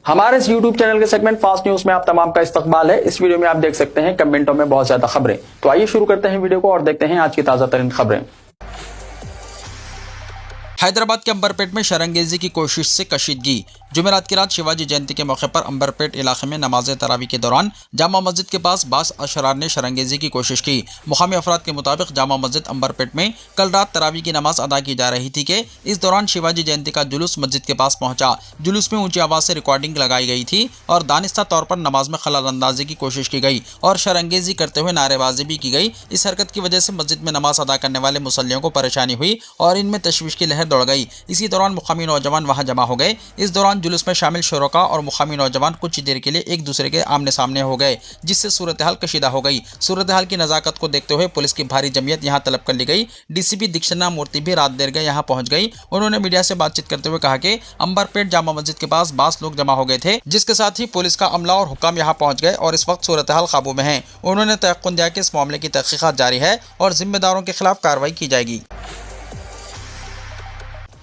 हमारे इस YouTube channel के सेगमेंट फास्ट न्यूज में आप तमाम का इस्तकबाल है। इस वीडियो में आप देख सकते हैं कमेंटों में बहुत ज्यादा खबरें। तो आइए शुरू करते हैं वीडियो को और देखते हैं आज की ताजा तरीन खबरें। हैदराबाद के अंबरपेट में शरंगेजी की कोशिश से कशीदगी। जुमेरात की रात शिवाजी जयंती के मौके पर अंबरपेट इलाके में नमाज तरावी के दौरान जामा मस्जिद के पास बास अशरार ने शरंगेजी की कोशिश की। मुकामी अफराद के मुताबिक जामा मस्जिद अंबरपेट में कल रात तरावी की नमाज अदा की जा रही थी कि इस दौरान शिवाजी जयंती का जुलूस मस्जिद के पास पहुंचा। जुलूस में ऊंची आवाज से रिकॉर्डिंग लगाई गई थी और दानिस्ता तौर पर नमाज में खलल अंदाजी की कोशिश की गई और शरंगेजी करते हुए नारेबाजी भी की गई। इस हरकत की वजह से मस्जिद में नमाज अदा करने वाले मुसल्लियों को परेशानी हुई और इनमें तशवीश की लहर दौड़ गई। इसी दौरान मुकामी नौजवान वहां जमा हो गए। इस दौरान जुलूस में शामिल शुरका और मुकामी नौजवान कुछ ही देर के लिए एक दूसरे के आमने सामने हो गए, जिससे सूरत हाल कशीदा हो गई। सूरत हाल की नज़ाकत को देखते हुए पुलिस की भारी जमीयत यहां तलब कर ली गई। डीसीपी दीक्षिणा मूर्ति भी रात देर गए यहां पहुंच गई। उन्होंने मीडिया से बातचीत करते हुए कहा कि अंबरपेट जामा मस्जिद के पास 22 लोग जमा हो गए थे, जिसके साथ ही पुलिस का अमला और हुक्काम यहां पहुंच गए और इस वक्त सूरत हाल काबू में है। उन्होंने तयक्कुन दिया कि इस मामले की तहकीकात जारी है और जिम्मेदारों के खिलाफ कार्रवाई की जाएगी।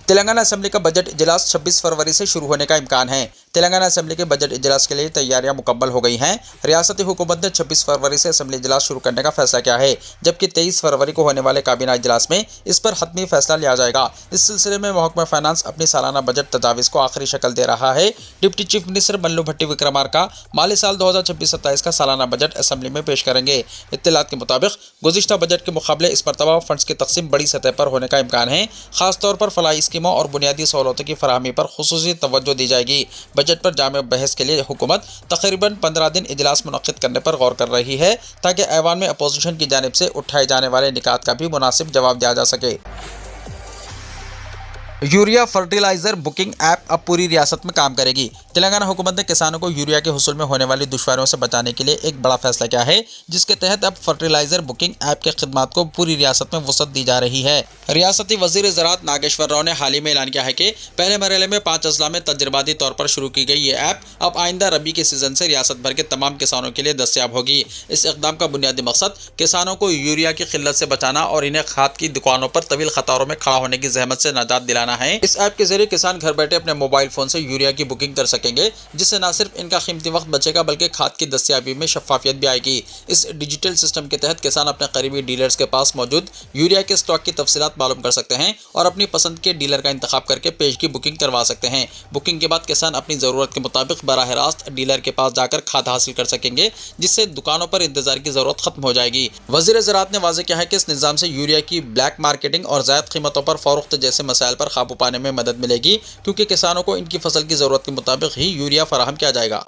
तेलंगाना असेंबली का बजट इजलास 26 फरवरी से शुरू होने का इम्कान है। तेलंगाना असेंबली के बजट इजलास के लिए तैयारियां मुकम्मल हो गई हैं। रियासती हुकूमत ने 26 फरवरी से असेंबली इजलास शुरू करने का फैसला किया है, जबकि 23 फरवरी को होने वाले काबीना इजलास में इस पर हतमी फैसला लिया जाएगा। इस सिलसिले में महकमा फाइनेंस अपनी सालाना बजट तजावीज़ को आखिरी शक्ल दे रहा है। डिप्टी चीफ मिनिस्टर बल्लू भट्टी विक्रमार्का माली साल 2026-27 का सालाना बजट असेंबली में पेश करेंगे। इत्तलात के मुताबिक गुज़िश्ता बजट के मुकाबले इस मरतबा फंड्स की तकसीम बड़ी सतह पर होने का इम्कान है। खासतौर पर फलाही स्कीमों और बुनियादी सहूलतों की फराहमी पर खुसूसी तवज्जो दी जाएगी। बजट पर जामे बहस के लिए हुकूमत तकरीबन 15 दिन इजलास मुनक्किद करने पर गौर कर रही है, ताकि ऐवान में अपोजिशन की जानिब से उठाए जाने वाले निकात का भी मुनासिब जवाब दिया जा सके। यूरिया फर्टिलाइजर बुकिंग ऐप अब पूरी रियासत में काम करेगी। तेलंगाना हुकूमत ने किसानों को यूरिया के हुसूल में होने वाली दुश्वारियों से बचाने के लिए एक बड़ा फैसला किया है, जिसके तहत अब फर्टिलाइजर बुकिंग ऐप के खिदमात को पूरी रियासत में वसअत दी जा रही है। रियासती वजीर ज़राअत नागेश्वर राव ने हाल ही में ऐलान किया है कि पहले मरहले में 5 अजला में तजर्बाती तौर पर शुरू की गई ये ऐप अब आइंदा रबी के सीजन से रियासत भर के तमाम किसानों के लिए दस्तयाब होगी। इस इक़दाम का बुनियादी मकसद किसानों को यूरिया की किल्लत से बचाना और इन्हें खाद की दुकानों पर तवील कतारों में खड़ा होने की जहमत से निजात दिलाना है। इस ऐप के जरिए किसान घर बैठे अपने मोबाइल फोन से यूरिया की बुकिंग कर सकेंगे, जिससे न सिर्फ इनका कीमती वक्त बचेगा बल्कि खाद की दस्तयाबी में शफाफियत भी आएगी। इस डिजिटल सिस्टम के तहत किसान अपने करीबी डीलर्स के पास मौजूद यूरिया के स्टॉक की तफसीलात मालूम कर सकते हैं और अपनी पसंद के डीलर का इंतखाब करके पेश की बुकिंग करवा सकते हैं। बुकिंग के बाद किसान अपनी ज़रूरत के मुताबिक बराह रास्त डीलर के पास जाकर खाद हासिल कर सकेंगे, जिससे दुकानों पर इंतजार की ज़रूरत खत्म हो जाएगी। वज़ीर ज़राअत ने वाज़ेह किया है कि इस निज़ाम से यूरिया की ब्लैक मार्केटिंग और ज़ायद कीमतों पर फ़रोख्त जैसे मसाइल पर काबू पाने में मदद मिलेगी, क्योंकि किसानों को इनकी फसल की ज़रूरत के मुताबिक ही यूरिया फराहम किया जाएगा।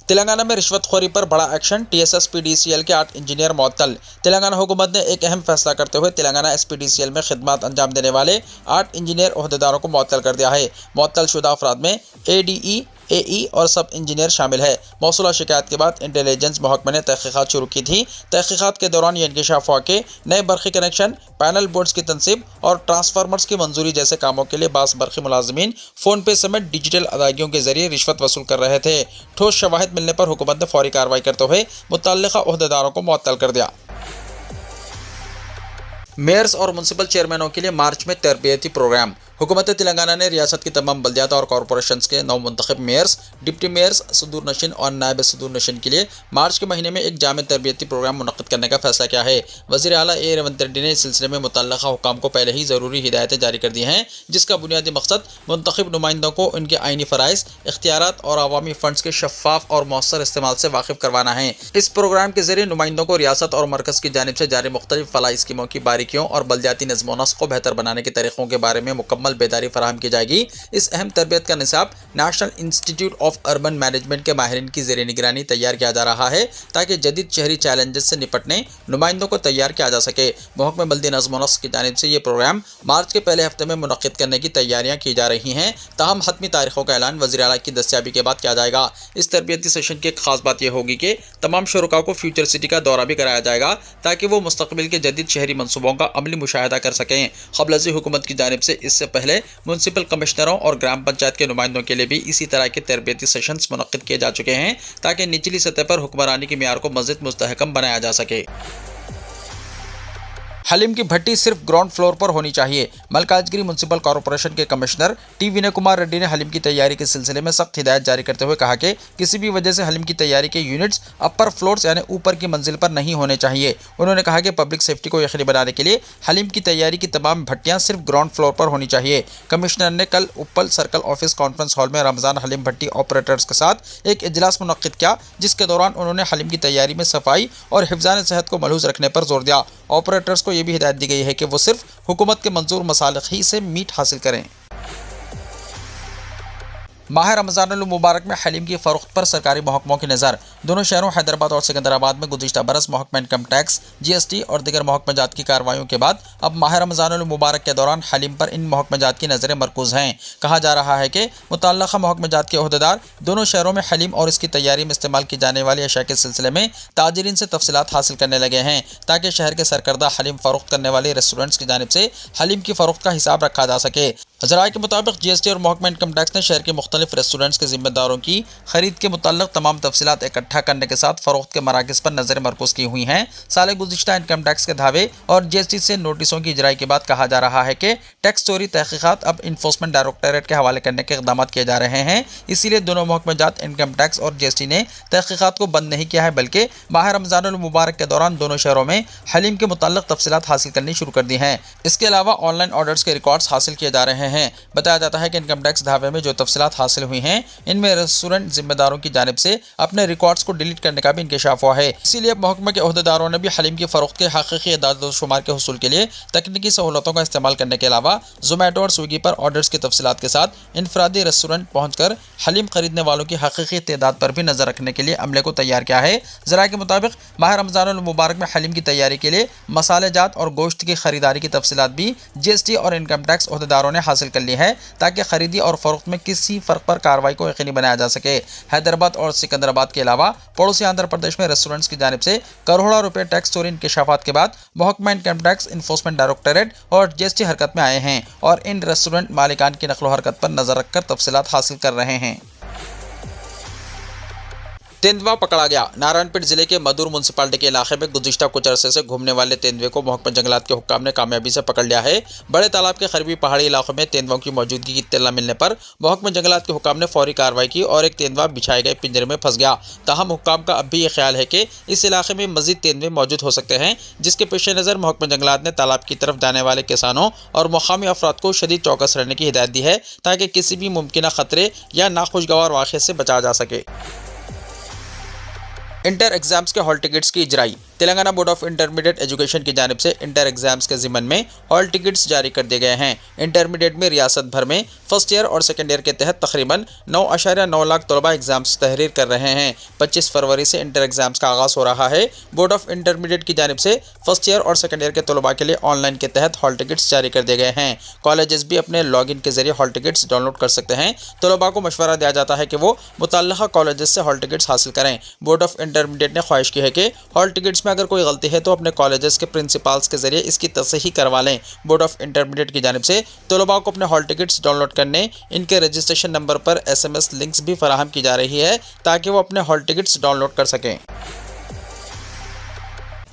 तेलंगाना में रिश्वतखोरी पर बड़ा एक्शन, TSSPDCL के 8 इंजीनियर मुअत्तल। तेलंगाना हुकूमत ने एक अहम फैसला करते हुए तेलंगाना SPDCL में खिदमत अंजाम देने वाले 8 इंजीनियर ओहदेदारों को मुअत्तल कर दिया है। मुअत्तल शुदा अफराद में ADE, AE और सब इंजीनियर शामिल है। मौसूला शिकायत के बाद इंटेलिजेंस महकमे ने तहकीकात शुरू की थी। तहकीकात के दौरान ये इंकशाफ हुआ कि नए बरक़ी कनेक्शन, पैनल बोर्ड्स की तनसीब और ट्रांसफार्मर्स की मंजूरी जैसे कामों के लिए बास बरक़ी मुलाजमीन फ़ोन पे समेत डिजिटल अदायगियों के जरिए रिश्वत वसूल कर रहे थे। ठोस शवाहिद मिलने पर हुकूमत ने फौरी कार्रवाई करते हुए मुतल्लिका ओहदेदारों को मुअत्तल कर दिया। मेयर्स और म्युनिसिपल चेयरमैनों के लिए मार्च में तरबियती प्रोग्राम। हुकूमत तेलंगाना ने रियासत की तमाम बल्दियात और कॉरपोरेशंस के नवमुंतखब मेयर्स, डिप्टी मेयर्स, सदूर नशीन और नायब सदूर नशीन के लिए मार्च के महीने में एक जामे तरबियती प्रोग्राम मुनक्किद करने का फैसला किया है। वज़ीर आला A रेवंत रेड्डी ने इस सिलसिले में मुतल्लिका हुक्काम को पहले ही ज़रूरी हिदायतें जारी कर दी हैं, जिसका बुनियादी मकसद मुंतखब नुमाइंदों को उनके आइनी फ़राइज़, इख्तियारात और अवामी फ़ंड्स के शफ़ाफ और मौसर इस्तेमाल से वाकिफ़ करवाना है। इस प्रोग्राम के जरिए नुमाइंदों को रियासत और मरकज़ की जानिब से जारी मुख्तलिफ फलाही स्कीमों की बारीकियों और बल्दियाती नज़्म व नस्क़ को बेहतर बनाने के तरीक़ों के बारे में मुकम्मल बेदारी फराहम की जाएगी। इस अहम तरबियत का निसाब national institute of urban management के माहिरीन की ज़ेर निगरानी तैयार किया जा रहा है, ताकि जदीद शहरी चैलेंजेस से निपटने नुमाइंदों को तैयार किया जा सके। महकमे बल्दी नज़्म व नस्क़ की जानिब से ये प्रोग्राम मार्च के पहले हफ्ते में मुनक्किद करने की तैयारियां की जा रही हैं, ताहम हतमी तारीखों का ऐलान वज़ीर आला की दस्तयाबी के बाद किया जाएगा। इस तरबियती सेशन की एक खास बात यह होगी कि तमाम शुरका को फ्यूचर सिटी का दौरा भी कराया जाएगा, ताकि वो मुस्तक़बिल के जदीद शहरी मनसूबों का अमली मुशाहिदा कर सकें। क़ब्ल हुकूमत की जानिब से इससे पहले म्युनिसिपल कमिश्नरों और ग्राम पंचायत के नुमाइंदों के लिए भी इसी तरह के तरबियती सेशंस मुनक्किद किए जा चुके हैं, ताकि निचली सतह पर हुक्मरानी के मियार को मज़ीद मुस्तहकम बनाया जा सके। हलीम की भट्टी सिर्फ ग्राउंड फ्लोर पर होनी चाहिए। मल्काजगिरी म्युनिसिपल कॉर्पोरेशन के कमिश्नर टी विनय कुमार रेड्डी ने हलीम की तैयारी के सिलसिले में सख्त हिदायत जारी करते हुए कहा कि किसी भी वजह से हलीम की तैयारी के यूनिट्स अपर फ्लोर्स यानी ऊपर की मंजिल पर नहीं होने चाहिए। उन्होंने कहा कि पब्लिक सेफ्टी को यकीनी बनाने के लिए हलीम की तैयारी की तमाम भट्टियां सिर्फ ग्राउंड फ्लोर पर होनी चाहिए। कमिश्नर ने कल उप्पल सर्कल ऑफिस कॉन्फ्रेंस हॉल में रमजान हलीम भट्टी ऑपरेटर्स के साथ एक इजलास मुनक्किद किया, जिसके दौरान उन्होंने हलीम की तैयारी में सफाई और हिफ्ज़ान सेहत को मलहूज़ रखने पर जोर दिया। ऑपरेटर्स को यह भी हिदायत दी गई है कि वो सिर्फ हुकूमत के मंजूर मसालिक ही से मीट हासिल करें। माह रमज़ानुल मुबारक में हलीम की फ़रोख्त पर सरकारी महकमों की नज़र। दोनों शहरों हैदराबाद और सिकंदराबाद में गुज़िश्ता बरस महकमा इनकम टैक्स, GST और दीगर महकमा जात की कार्रवाइयों के बाद अब माह रमज़ानुल मुबारक के दौरान हलीम पर इन महकमा जात की नज़रें मरकूज़ हैं। कहा जा रहा है कि मुतल्लक़ा महकमा जात के ओहदेदार दोनों शहरों में हलीम और इसकी तैयारी में इस्तेमाल की जाने वाली अशिया के सिलसिले में ताजिरीन से तफसीलात हासिल करने लगे हैं, ताकि शहर के सरकर्दा हलीम फ़रोख्त करने वाले रेस्टोरेंट्स की जानिब से हलीम की फ़रोख्त का हिसाब रखा जा सके। ज़राए के मुताबिक GST और महकमा इनकम टैक्स ने शहर के मुख्तलिफ रेस्टोरेंट्स के ज़िम्मेदारों की खरीद के मुताल्लिक़ तमाम तफसीलात इकट्ठा करने के साथ फ़रोख्त के मराकज़ पर नज़र मरकूज़ की हुई हैं। साल गुज़िश्ता इनकम टैक्स के दावे और GST से नोटिसों की इजराई के बाद कहा जा रहा है कि टैक्स चोरी तहक़ीक़ात अब इन्फोर्समेंट डायरेक्टरेट के हवाले करने के इक़दाम किए जा रहे हैं। इसीलिए दोनों महकमा जात इनकम टैक्स और GST ने तहक़ीक़ात को बंद नहीं किया है, बल्कि माह रमज़ानुल मुबारक के दौरान दोनों शहरों में हलीम के मुताल्लिक़ तफसीलात हासिल करनी शुरू कर दी हैं। इसके अलावा ऑनलाइन ऑर्डर्स के रिकॉर्ड्स हासिल किए जा रहे हैं। बताया जाता है कि इनकम टैक्स दावे में जो तफसीलात हासिल हुई हैं, इनमें रेस्टोरेंट जिम्मेदारों की जानिब से अपने रिकॉर्ड्स को डिलीट करने का भी इंकशाफ हुआ है। इसीलिए अब महकमे के ओहदेदारों ने भी हलीम की फ़रोख्त के हकीकी इदाद व शुमार के हुसूल के लिए तकनीकी सहूलतों का इस्तेमाल करने के अलावा ज़ोमैटो और स्विगी पर ऑर्डर्स की तफसीलात के साथ इनफरादी रेस्टोरेंट पहुँचकर हलीम खरीदने वालों की हकीकी तादाद पर भी नज़र रखने के लिए अमले को तैयार किया है। ज़राए के मुताबिक माह रमज़ानुल मुबारक में हलीम की तैयारी के लिए मसाले जात और गोश्त की खरीदारी की तफसीलात भी GST और इनकम टैक्स ओहदेदारों ने हासिल कर ली है, ताकि खरीदी और फरोख्त में किसी फ़र्क पर कार्रवाई को यकीनी बनाया जा सके। हैदराबाद और सिकंदराबाद के अलावा पड़ोसी आंध्र प्रदेश में रेस्टोरेंट्स की जानिब से करोड़ों रुपए टैक्स चोरी इंकशाफात के बाद महकमा इनकम टैक्स, इन्फोर्समेंट डायरेक्टरेट और GST हरकत में आए हैं और इन रेस्टोरेंट मालिकान की नकलो हरकत पर नजर रखकर तफसीलात हासिल कर रहे हैं। तेंदुआ पकड़ा गया। नारायणपेट जिले के मधुर म्यूनसिपालिटी के इलाके में गुज़िश्ता कुछ अरसे से घूमने वाले तेंदुए को महकमा जंगलात के हुक्काम ने कामयाबी से पकड़ लिया है। बड़े तालाब के करीबी पहाड़ी इलाकों में तेंदुओं की मौजूदगी की इत्तला मिलने पर महकमा जंगलात के हुक्काम ने फौरी कार्रवाई की और एक तेंदुआ बिछाए गए पिंजरे में फंस गया। ताहम हुक्काम का अब भी ये ख्याल है कि इस इलाके में मज़ीद तेंदुए मौजूद हो सकते हैं, जिसके पेश नज़र महकमा जंगलात ने तालाब की तरफ जाने वाले किसानों और मुकामी अफराद को शदीद चौकस रहने की हिदायत दी है, ताकि किसी भी मुमकिन खतरे या नाखुशगवार वाक़े से बचा जा सके। इंटर एग्जाम्स के हॉल टिकट्स की इजराई। Telangana board of intermediate education की जानिब से इंटर एग्जाम्स के ज़िमन में हॉल टिकट्स जारी कर दिए गए हैं। इंटरमीडिएट में रियासत भर में फर्स्ट ईयर और सेकेंड ईयर के तहत तकरीबन 9.9 लाख तलबा एग्जाम्स तहरीर कर रहे हैं। 25 फरवरी से इंटर एग्जाम्स का आगाज़ हो रहा है। बोर्ड ऑफ इंटरमीडिएट की जानिब से फर्स्ट ईयर और सेकेंड ईयर के तलबा के लिए ऑनलाइन के तहत हॉल टिकट्स जारी कर दिए गए हैं। कॉलेजेस भी अपने लॉगिन के जरिए हॉल टिकट्स डाउनलोड कर सकते हैं। तलबा को मशवरा दिया जाता है कि वो मुतल्लक़ा कॉलेजेस से हॉल टिकट्स हासिल करें। बोर्ड ऑफ इंटरमीडिएट ने ख्वाहिश की है कि हॉल टिकट्स में अगर कोई गलती है तो अपने कॉलेजेस के प्रिंसिपल्स के जरिए इसकी तसहीह करवा लें। बोर्ड ऑफ इंटरमीडिएट की जानिब से तलबा को अपने हॉल टिकट्स डाउनलोड करने, इनके रजिस्ट्रेशन नंबर पर SMS लिंक्स भी फराहम की जा रही है, ताकि वो अपने हॉल टिकट्स डाउनलोड कर सकें।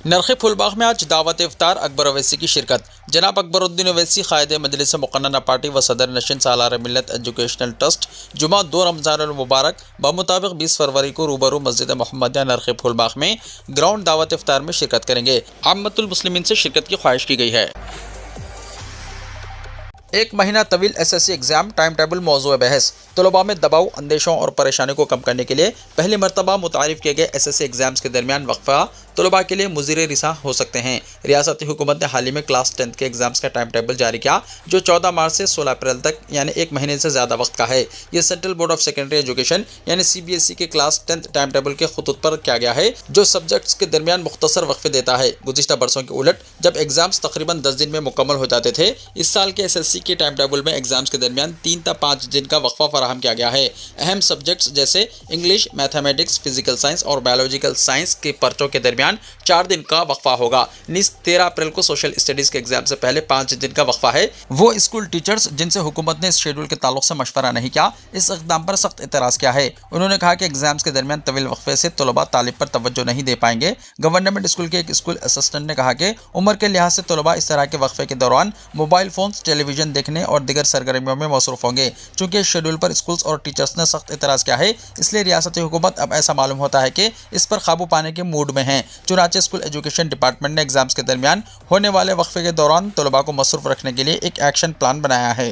नरखे फुलबाग में आज दावत इफ्तार अकबर अवैसी की शिरकत। जनाब अकबरुद्दीन अवैसी क़ायद मजलिस मुक़न्नना पार्टी व सदर नशीन सालार मिल्लत एजुकेशनल ट्रस्ट जुमा 2 रमज़ानुल मुबारक बमुताबिक 20 फरवरी को रूबरू मस्जिद मोहम्मदिया नरखे फुलबाग में ग्राउंड दावत इफ्तार में शिरकत करेंगे। आम्मतुल मुस्लिमीन से शिरकत की ख्वाहिश की गई है। एक महीना तवील SSC एग्ज़ाम टाइम टेबल मौज़ू बहस। तलबा में दबाव, अंदेशों और परेशानी को कम करने के लिए पहली मरतबा मुतारिफ किए गए SSC एग्ज़ाम्स के दरमियान वक्फ़ा तलबा के लिए मुज़ीर रिसा हो सकते हैं। रियासती हुकूमत ने हाल ही में क्लास 10 के एग्ज़ाम्स का टाइम टेबल जारी किया, जो 14 मार्च से 16 अप्रैल तक यानी एक महीने से ज़्यादा वक्त का है। ये central board of secondary education यानी CBSE के क्लास 10 टाइम टेबल के खुतूत पर किया गया है, जो सब्जेक्ट्स के दरमियान मुख्तसर वक्फे देता है। गुज़िश्ता बरसों के उलट जब एग्ज़ाम्स तकरीबन 10 दिन में मुकम्मल हो जाते थे, इस साल के SSC के टाइम टेबल में एग्जाम्स के दरमियान 3 تا 5 दिन का वक्फा फराहम किया गया है। अहम सब्जेक्ट्स जैसे इंग्लिश, मैथमेटिक्स, फिजिकल साइंस और बायोलॉजिकल साइंस के पर्चों के दरमियान 4 दिन का वक्फा होगा। 13 अप्रैल को सोशल स्टडीज के एग्जाम से पहले 5 दिन का वक्फा है। वो स्कूल टीचर्स जिनसे हुकूमत ने इस शेड्यूल के ताल्लुक से मशवरा नहीं किया, इस इक़दाम पर सख्त एतराज़ किया है। उन्होंने कहा कि एग्जाम्स के दरमियान तवील वक्फे से तलबा तालिब पर तवज्जो नहीं दे पाएंगे। गवर्नमेंट स्कूल के एक स्कूल असिस्टेंट ने कहा कि उम्र के लिहाज से तलबा इस तरह के वक्फे के दौरान मोबाइल फोन्स, टेलीविजन देखने और दीगर सरगर्मियों में मसरूफ होंगे। चूंकि इस शेड्यूल पर स्कूल्स और टीचर्स ने सख्त एतराज़ किया है, इसलिए रियासती हुकूमत अब ऐसा मालूम होता है कि इस पर काबू पाने के मूड में है। चुनांचे स्कूल एजुकेशन डिपार्टमेंट ने एग्जाम्स के दरमियान होने वाले वक्फे के दौरान तलबा को मसरूफ रखने के लिए एक एक्शन प्लान बनाया है।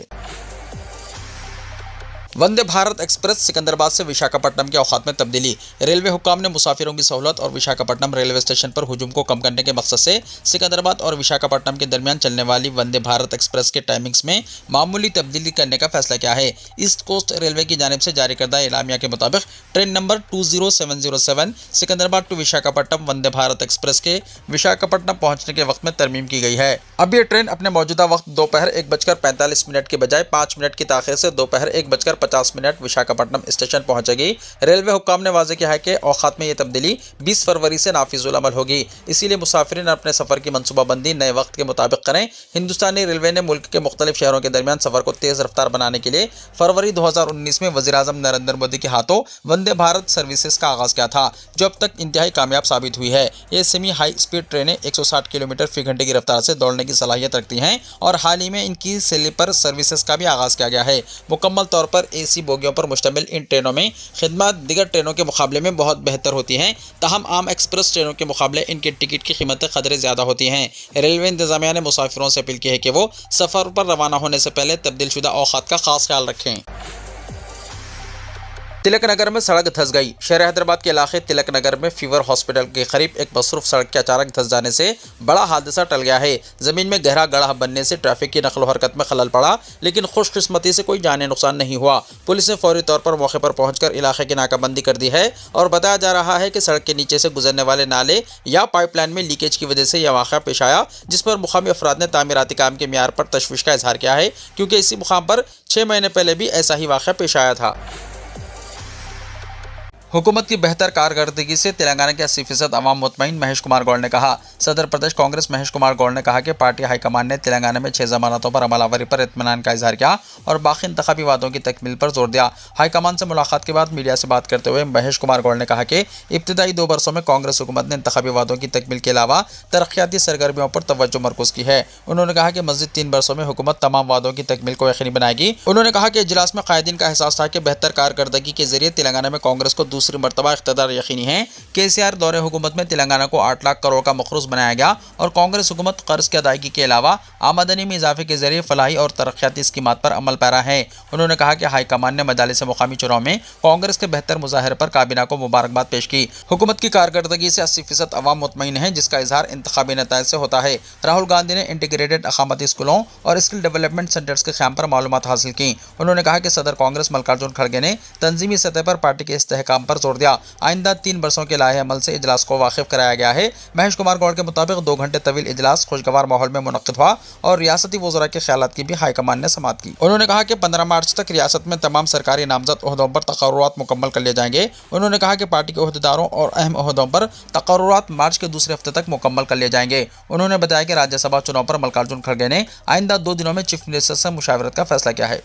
वंदे भारत एक्सप्रेस सिकंदराबाद से विशाखापट्टनम के औकात में तब्दीली। रेलवे हुक्काम ने मुसाफिरों की सहूलत और विशाखापट्टनम रेलवे स्टेशन पर हुजूम को कम करने के मकसद से सिकंदराबाद और विशाखापट्टनम के दरमियान चलने वाली वंदे भारत एक्सप्रेस के टाइमिंग्स में मामूली तब्दीली करने का फैसला किया है। ईस्ट कोस्ट रेलवे की जानिब से जारी करदा एलामिया के मुताबिक train number 20707 Secunderabad to Visakhapatnam Vande Bharat express के विशाखापट्टनम पहुंचने के वक्त में तरमीम की गई है। अब ये ट्रेन अपने मौजूदा वक्त दोपहर 1:45 के बजाय 5 मिनट की ताख़ीर से दोपहर 1:50 विशाखापट्टनम स्टेशन पहुंचेगी। रेलवे हुक्काम ने वाज़ेह किया है कि औकात में ये तब्दीली 20 फरवरी से नाफिजुल अमल होगी, इसीलिए मुसाफिरीन अपने सफ़र की मनसूबाबंदी नए वक्त के मुताबिक करें। हिंदुस्तानी रेलवे ने मुल्क के मुख्तलिफ शहरों के दरमियान सफ़र को तेज़ रफ्तार बनाने के लिए फरवरी 2019 में वज़ीर-ए-आज़म नरेंद्र मोदी के हाथों वंदे भारत सर्विसेज का आगाज़ किया था, जो अब तक इंतहाई कामयाब साबित हुई है। ये सेमी हाई स्पीड ट्रेनें 160 किलोमीटर फी घंटे की रफ्तार से दौड़ने की सलाहियत रखती हैं और हाल ही में इनकी स्लीपर सर्विसेज का भी आगाज़ किया गया है। मुकम्मल तौर पर AC बोगियों पर मुश्तमिल इन ट्रेनों में खिदमत दीगर ट्रेनों के मुकाबले में बहुत बेहतर होती हैं। ताहम आम एक्सप्रेस ट्रेनों के मुकाबले इनकी टिकट की कीमतें कदरे ज़्यादा होती हैं। रेलवे इंतजामिया ने मुसाफिरों से अपील की है कि वो सफ़र पर रवाना होने से पहले तब्दील शुदा औकात का खास ख्याल रखें। तिलक नगर में सड़क धंस गई। शहर हैदराबाद के इलाके तिलक नगर में फीवर हॉस्पिटल के करीब एक मसरूफ सड़क के अचानक धंस जाने से बड़ा हादसा टल गया है। ज़मीन में गहरा गड्ढा बनने से ट्रैफिक की नकलो हरकत में खलल पड़ा, लेकिन खुशकिस्मती से कोई जानी नुकसान नहीं हुआ। पुलिस ने फौरी तौर पर मौके पर पहुंचकर इलाके की नाकाबंदी कर दी है और बताया जा रहा है कि सड़क के नीचे से गुजरने वाले नाले या पाइपलाइन में लीकेज की वजह से यह वाक़या पेश आया, जिस पर मुकामी अफराद ने तामीराती काम के मियार पर तशवीश का इजहार किया है, क्योंकि इसी मुकाम पर 6 महीने पहले भी ऐसा ही वाक़या पेश आया था। हुकूमत की बेहतर कारकर्दगी से तेलंगाना के 80% अवाम मुतमईन, महेश कुमार गौड़ ने कहा। सदर प्रदेश कांग्रेस महेश कुमार गौड़ ने कहा कि पार्टी हाईकमान ने तेलंगाना में 6 जमानतों पर अमलावरी पर इत्मीनान का इजहार किया और बाकी इंतखाबी वादों की तकमील पर जोर दिया। हाईकमान से मुलाकात के बाद मीडिया से बात करते हुए महेश कुमार गौड़ ने कहा कि इब्तदाई 2 बरसों में कांग्रेस हुकूमत ने इंतखाबी वादों की तकमील के अलावा तरक्याती सरगर्मियों पर तवज्जो मरकूज की है। उन्होंने कहा कि मज़ीद 3 बरसों में हुकूमत तमाम वादों की तकमील को यकीनी बनाएगी। उन्होंने कहा कि इजलास में कायदीन का एहसास था कि बेहतर कारकर्दगी के जरिए तेलंगाना में कांग्रेस को दूसरी मरतबा यकीनी है। KCR दौरे हुकूमत में तेलंगाना को 8 लाख करोड़ का मखरूज बनाया गया और कांग्रेस हुकूमत कर्ज की अदायगी के अलावा आमदनी में इजाफे के जरिए फलाही और तरक्याती स्कीमात पर अमल पैरा है। उन्होंने कहा कि हाईकमान ने मजालिस मुकामी चुनाव में कांग्रेस के बेहतर मुजाहरे पर काबीना को मुबारकबाद पेश की। हुकूमत की कारकर्दगी से 80% अवाम मुतमईन है, जिसका इजहार इंतखाबी नताइज से होता है। राहुल गांधी ने इंटीग्रेटेड अकामती स्कूलों और स्किल डेवलपमेंट सेंटर्स के क़याम पर मालूमात हासिल की। उन्होंने कहा कि सदर कांग्रेस मल्लिकार्जुन खड़गे ने तंजीमी सतह पर पार्टी के इस्तेहकाम पर जोर दिया। आइंदा 3 बरसों के लाहे अमल से इजलास को वाकिफ कराया गया है। महेश कुमार गौड़ के मुताबिक 2 घंटे तवील इजलास खुशगवार माहौल में मुनक्किद हुआ और रियासती वज़रा के ख्यालात की भी हाईकमान ने समाअत की। उन्होंने कहा कि 15 मार्च तक रियासत में तमाम सरकारी नामजद ओहदों पर तकर्रुरात मुकम्मल कर लिए जाएंगे। उन्होंने कहा कि पार्टी के ओहदेदारों और अहम ओहदों पर तकर्रुरात मार्च के दूसरे हफ्ते तक मुकम्मल कर लिए जाएंगे। उन्होंने बताया कि राज्यसभा चुनाव पर मल्लिकार्जुन खड़गे ने आइंदा 2 दिनों में चीफ मिनिस्टर से मुशावरत का फैसला किया है।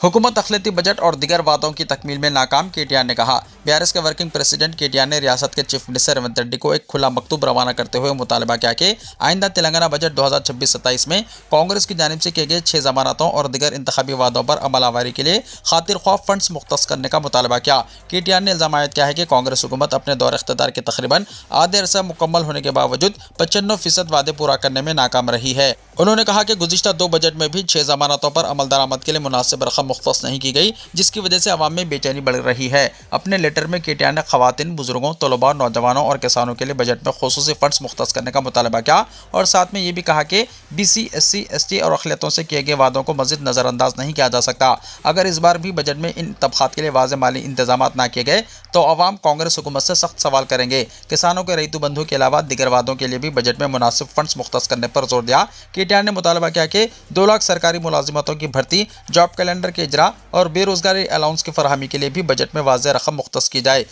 हुकूमत अखिलती बजट और दिगर वादों की तकमील में नाकाम, KTR ने कहा। BRS के वर्किंग प्रेसिडेंट KTR ने रियासत के चीफ मिनिस्टर रेवंत रेड्डी को एक खुला मकतूब रवाना करते हुए मुतालबा किया कि आइंदा तेलंगाना बजट 2026-27 में कांग्रेस की जानिब से किए गए 6 जमानतों और दिगर इंतखाबी वादों पर अमलावरी के लिए खातिर ख्वाह फंड्स मुख्तस करने का मुतालबा किया। KTR ने इल्ज़ाम आयद किया है कि कांग्रेस हुकूमत अपने दौर इख्तियार के तकरीबन आधे अरसा मुकम्मल होने के बावजूद 95% वादे पूरा करने में नाकाम रही है। उन्होंने कहा कि गुज़िश्ता 2 बजट में भी 6 जमानतों पर अमल दरामद के लिए मुनासिब रकम मुख्तस नहीं की गई, जिसकी वजह से अवाम में बेचैनी बढ़ रही है। अपने लेटर لیٹر में KTR ने खवातीन, बुजुर्गों, तलबा, नौजवानों और किसानों के लिए बजट में खुसूसी फंड्स मुख्तस करने का मुतालबा किया और साथ में ये भी कहा कि BC, SC, ST और अक़लियतों से किए गए वादों को मज़ीद नज़रअंदाज नहीं किया जा सकता। अगर इस बार भी बजट में इन तबक़ात के लिए वाज़ेह माली इंतजामात ना किए गए तो अवाम कांग्रेस हुकूमत से सख्त सवाल करेंगे। किसानों के रईतु बंधु के अलावा दीगर वादों के लिए भी बजट में मुनासिब फंड्स मुख्तस करने पर जोर दिया। KTR ने मुतालबा किया कि 2 लाख सरकारी मुलाजिमतों की भर्ती, जॉब कैलेंडर के इजरा और बेरोजगारी अलाउंस की फराहमी के लिए भी बजट में वाज़ेह रकम मुख्तस की जाए।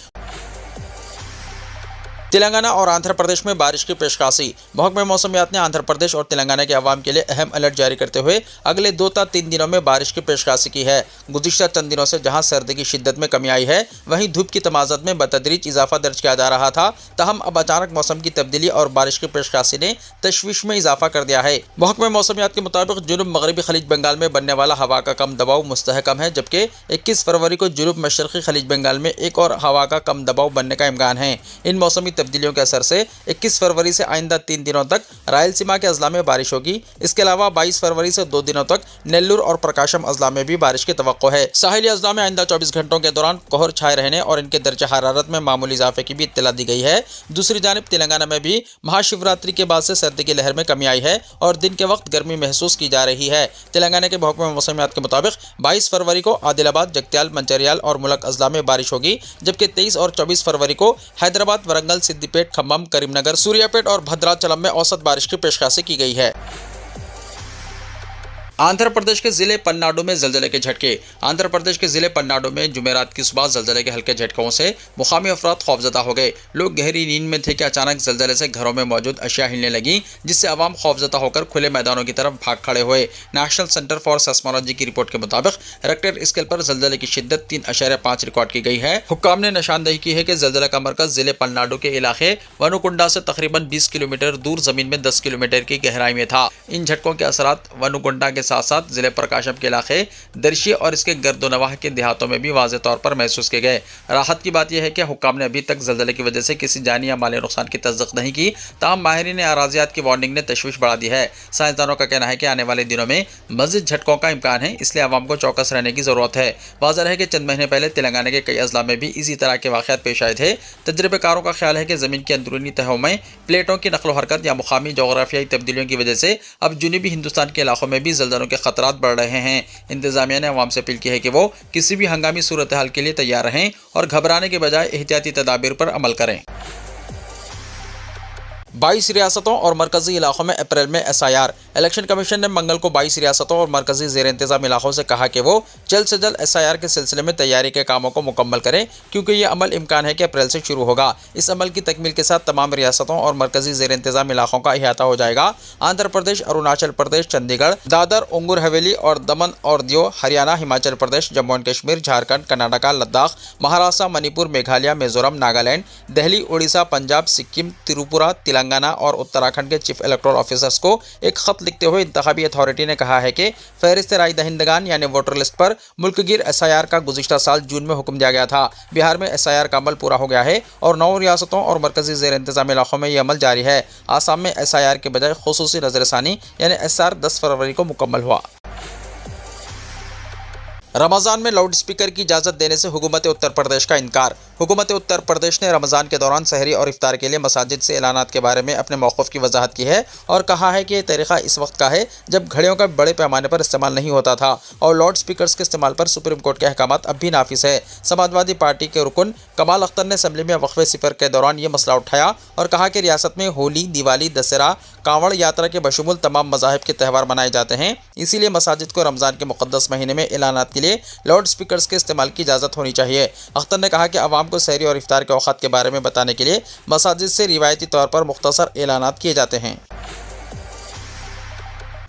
तेलंगाना और आंध्र प्रदेश में बारिश की पेशकाशी। महकमे मौसमियात ने आंध्र प्रदेश और तेलंगाना के अवाम के लिए अहम अलर्ट जारी करते हुए अगले 2 ta 3 दिनों में बारिश की पेशकाशी की है। गुज़िश्ता चंद दिनों से जहां सर्दी की शिद्दत में कमी आई है, वहीं धूप की तमाज़त में बतदरीज इजाफा दर्ज किया जा रहा था। तहम अब अचानक मौसम की तब्दीली और बारिश की पेशकाशी ने तशवीश में इजाफा कर दिया है। महकमे मौसमियात के मुताबिक जुनूब मगरबी खलीज बंगाल में बनने वाला हवा का कम दबाव मुस्तहकम है, जबकि 21 फरवरी को जुनूब मशरक़ी खलीज बंगाल में एक और हवा का कम दबाव बनने का इम्कान है। इन मौसमी तब्दीलियों के असर से 21 फरवरी से आइंदा 3 दिनों तक रायलसीमा के अजला में बारिश होगी। इसके अलावा 22 फरवरी से 2 दिनों तक नेल्लूर और प्रकाशम अजला में भी बारिश की तवक्को है। साहिली अजला में आइंदा 24 घंटों के दौरान कोहर छाए रहने और इनके दर्जा हरारत में मामूली इजाफे की भी इत्तला दी गई है। दूसरी जानिब तेलंगाना में भी महाशिवरात्रि के बाद से सर्दी की लहर में कमी आई है और दिन के वक्त गर्मी महसूस की जा रही है। तेलंगाना के महकमे मौसमियात के मुताबिक 22 फरवरी को आदिलाबाद, जगत्याल, मंचिर्याल और मुलक अजला में बारिश होगी, जबकि 23 और 24 फरवरी को हैदराबाद, वरंगल, सिद्दीपेट, खम्मम, करीमनगर, सूर्यापेट और भद्राचलम में औसत बारिश की पेशकाशी की गई है। आंध्र प्रदेश के जिले पन्नाडु में जलजले के झटके। आंध्र प्रदेश के जिले पन्नाडु में जुमेरात की सुबह जलजले के हल्के झटकों से मुकामी अफराद खौफजदा हो गए। लोग गहरी नींद में थे कि अचानक जलजले से घरों में मौजूद अशिया हिलने लगी, जिससे अवाम खौफजदा होकर खुले मैदानों की तरफ भाग खड़े हुए। नेशनल सेंटर फॉर सेस्मोलॉजी की रिपोर्ट के मुताबिक रेक्टर स्केल पर जलजले की शिद्दत 3.5 रिकॉर्ड की गई है। हुक्काम ने निशानदेही की है कि जलजले का मरकज जिले पन्नाडु के इलाके वनुकुंडा से तकरीबन 20 किलोमीटर दूर जमीन में 10 किलोमीटर की गहराई में था। इन झटकों के असरात वनुकुंडा के साथ साथ जिले प्रकाशम के इलाके दर्शी और इसके गर्दोनवाह के देहातों में भी वाज़ेह तौर पर महसूस किए गए। राहत की बात यह है कि हुक्काम ने अभी तक जलजले की वजह से किसी जानी या माली नुकसान की तस्दीक नहीं की। ताहम माहिरीन अराजियात की वार्निंग ने तशवीश बढ़ा दी है। साइंसदानों का कहना है कि आने वाले दिनों में मज़ीद झटकों का इम्कान है, इसलिए अवाम को चौकस रहने की ज़रूरत है। वाज़ेह है कि चंद महीने पहले तेलंगाना के कई अजला में भी इसी तरह के वाक़यात पेश आए थे। तजर्बेकारों का ख्याल है कि ज़मीन की अंदरूनी तहों में प्लेटों की नक़्ल हरकत या मुकामी जोग्राफियाई तब्दीलियों की वजह से अब जुनूबी हिंदुस्तान के इलाकों में भी जलजलों के खतरात बढ़ रहे हैं। इंतजामिया ने अवाम से अपील की है कि वो किसी भी हंगामी सूरत हाल के लिए तैयार रहें और घबराने के बजाय एहतियाती तदाबीर पर अमल करें। 22 रियासतों और मरकजी इलाकों में अप्रैल में SIR। इलेक्शन कमीशन ने मंगल को 22 रियासतों और मरकजी ज़ेर इंतज़ाम इलाकों से कहा कि वो जल्द से जल्द SIR के सिलसिले में तैयारी के कामों को मुकम्मल करें, क्योंकि ये अमल इम्कान है कि अप्रैल से शुरू होगा। इस अमल की तकमील के साथ तमाम रियासतों और मरकजी ज़ेर इंतज़ाम इलाकों का अहाता हो जाएगा। आंध्र प्रदेश, अरुणाचल प्रदेश, चंडीगढ़, दादर, उंगुर हवेली और दमन और दियो, हरियाणा, हिमाचल प्रदेश, जम्मू एंड कश्मीर, झारखंड, कर्नाटका, लद्दाख, महाराष्ट्र, मणिपुर, मेघालय, मिजोरम, नागालैंड, दिल्ली, उड़ीसा, पंजाब, सिक्किम, त्रिपुरा, तेलंगाना और उत्तराखंड के चीफ इलेक्टोरल ऑफिसर्स को एक खत लिखते हुए इंतखाबी अथॉरिटी ने कहा है कि फहरिस्त राय दहिंदगान यानी वोटर लिस्ट पर मुल्कगीर SIR का गुज़िश्ता साल जून में हुक्म दिया गया था। बिहार में SIR का अमल पूरा हो गया है और 9 रियासतों और मरकजी ज़ेर इंतज़ाम इलाकों में यह अमल जारी है। आसाम में SIR के बजाय खुसूसी नज़रसानी यानी SR 10 फरवरी को मुकम्मल हुआ। रमज़ान में लाउड स्पीकर की इजाज़त देने से हुकूमत उत्तर प्रदेश का इनकार। हुकूमत उत्तर प्रदेश ने रमज़ान के दौरान सहरी और इफ्तार के लिए मसाजिद से ऐलानात के बारे में अपने मौक़िफ़ की वजाहत की है और कहा है कि यह तरीक़ा इस वक्त का है जब घड़ियों का बड़े पैमाने पर इस्तेमाल नहीं होता था और लाउड स्पीकर्स के इस्तेमाल पर सुप्रीम कोर्ट के अहकामात अब भी नाफिज है। समाजवादी पार्टी के रुकन कमाल अख्तर ने असम्बली में वक्फ़े सिफर के दौरान ये मसला उठाया और कहा कि रियासत में होली, दिवाली, दशहरा, कांवड़ यात्रा के बशमूल तमाम मज़ाहिब के त्यौहार मनाए जाते हैं, इसीलिए मसाजिद को रमज़ान के मुक़द्दस महीने में ऐलानात के लिए लाउड स्पीकर्स के इस्तेमाल की इजाज़त होनी चाहिए। अख्तर ने कहा कि आवाम को सहरी और इफ्तार के औक़ात के बारे में बताने के लिए मसाजिद से रिवायती तौर पर मुख्तसर ऐलानात किए जाते हैं।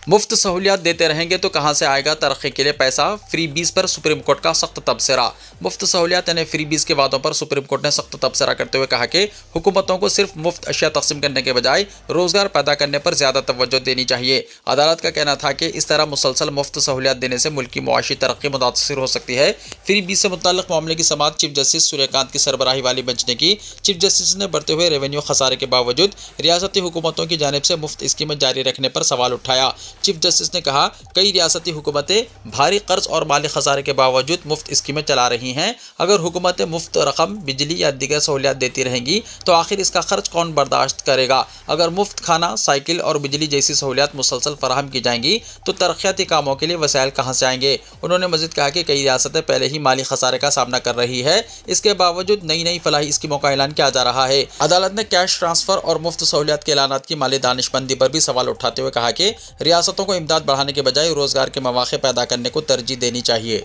मुफ्त सहूलियात देते रहेंगे तो कहां से आएगा तरक्की के लिए पैसा, फ्री बीज पर सुप्रीम कोर्ट का सख्त तबसरा। मुफ्त सहूलियात यानी फ्री बीज के वादों पर सुप्रीम कोर्ट ने सख्त तबसरा करते हुए कहा कि हुकूमतों को सिर्फ मुफ्त अशिया तकसीम करने के बजाय रोजगार पैदा करने पर ज्यादा तवज्जो देनी चाहिए। अदालत का कहना था कि इस तरह मुसलसल मुफ्त सहूलियात देने से मुल्क की मुआशी तरक्की मुतासिर हो सकती है। फ्री बीज से मुताल्लिक मामले की समाअत चीफ जस्टिस सूर्यकांत की सरबराही वाली बेंच ने की। चीफ जस्टिस ने बढ़ते हुए रेवेन्यू खसारे के बावजूद रियासती हुकूमतों की जानिब से मुफ्त स्कीमें जारी रखने पर सवाल उठाया। چیف جسٹس نے کہا کئی ریاستی حکومتیں بھاری قرض اور مالی خسارے کے باوجود مفت اسکیمیں چلا رہی ہیں۔ اگر حکومتیں مفت رقم، بجلی یا دیگر سہولیات دیتی رہیں گی تو آخر اس کا خرچ کون برداشت کرے گا؟ اگر مفت کھانا، سائیکل اور بجلی جیسی سہولیات مسلسل فراہم کی جائیں گی تو ترقیاتی کاموں کے لیے وسائل کہاں سے آئیں گے؟ انہوں نے مزید کہا کہ کئی ریاستیں پہلے ہی مالی خسارے کا سامنا کر رہی ہے، اس کے باوجود نئی فلاحی اسکیموں کا اعلان کیا جا رہا ہے۔ عدالت نے کیش ٹرانسفر اور مفت سہولیات کے اعلانات کی مالی دانش مندی پر بھی سوال اٹھاتے ہوئے کہا کہ ریاستوں کو امداد بڑھانے کے بجائے روزگار کے مواقع پیدا کرنے کو ترجیح دینی چاہیے۔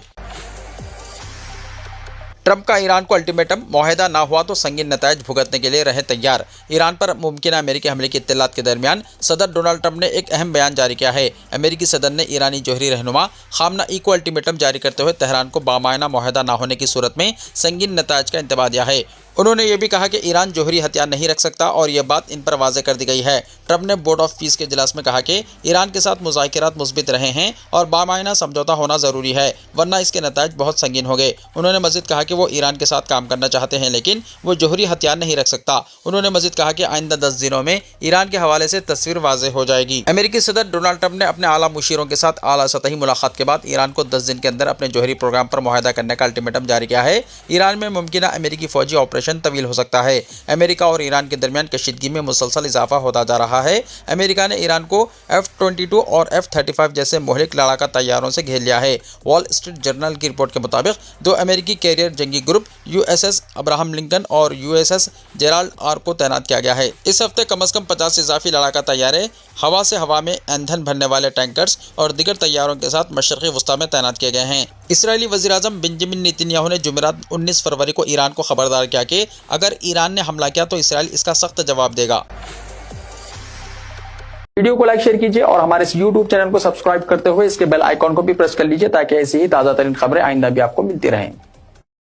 ٹرمپ کا ایران کو الٹیمیٹم، معاہدہ نہ ہوا تو سنگین نتائج بھگتنے کے لیے رہے تیار۔ ایران پر ممکنہ امریکی حملے کی اطلاعات کے درمیان صدر ڈونلڈ ٹرمپ نے ایک اہم بیان جاری کیا ہے۔ امریکی صدر نے ایرانی جوہری رہنما خامنہ ای کو الٹیمیٹم جاری کرتے ہوئے تہران کو بامعنیٰ معاہدہ نہ ہونے کی صورت میں سنگین نتائج کا انتباہ دیا ہے۔ انہوں نے یہ بھی کہا کہ ایران جوہری ہتھیار نہیں رکھ سکتا اور یہ بات ان پر واضح کر دی گئی ہے۔ ٹرمپ نے بورڈ آف پیس کے اجلاس میں کہا کہ ایران کے ساتھ مذاکرات مثبت رہے ہیں اور بامعنیٰ سمجھوتہ ہونا ضروری ہے، ورنہ اس کے نتائج بہت سنگین ہوں گے۔ انہوں نے مزید کہا کہ وہ ایران کے ساتھ کام کرنا چاہتے ہیں لیکن وہ جوہری ہتھیار نہیں رکھ سکتا۔ انہوں نے مزید کہا کہ آئندہ 10 دنوں میں ایران کے حوالے سے تصویر واضح ہو جائے گی۔ امریکی صدر ڈونلڈ ٹرمپ نے اپنے اعلیٰ مشیروں کے ساتھ اعلیٰ سطحی ملاقات کے بعد ایران کو 10 دن کے اندر اپنے جوہری پروگرام پر معاہدہ کرنے کا الٹیمیٹم جاری کیا ہے۔ ایران میں ممکنہ امریکی فوجی آپریشن طویل ہو سکتا ہے۔ امریکہ اور ایران کے درمیان کشیدگی میں مسلسل اضافہ ہوتا جا رہا ہے۔ امریکہ نے ایران کو F-22 اور F-35 جیسے مہلک لڑاکا طیاروں سے گھیر لیا ہے۔ وال اسٹریٹ جرنل کی رپورٹ کے مطابق 2 امریکی کیریئر جنگی گروپ USS ابراہم لنکن اور USS جیرالڈ آر کو تعینات کیا گیا ہے۔ اس ہفتے کم از کم 50 اضافی لڑاکا طیارے ہوا سے ہوا میں ایندھن بھرنے والے ٹینکرز اور دیگر طیاروں کے ساتھ مشرقی وسطی میں تعینات کیے گئے ہیں۔ اسرائیلی وزیر اعظم بنجمن نیتن یاہو نے جمعرات 19 فروری کو ایران کو خبردار کیا کہ اگر ایران نے حملہ کیا تو اسرائیل اس کا سخت جواب دے گا۔ ویڈیو کو لائک شیئر کیجئے اور ہمارے اس YouTube چینل کو سبسکرائب کرتے ہوئے اس کے بیل آئیکن کو بھی پریس کر لیجئے تاکہ ایسی ہی تازہ ترین خبریں آئندہ بھی آپ کو ملتی رہیں۔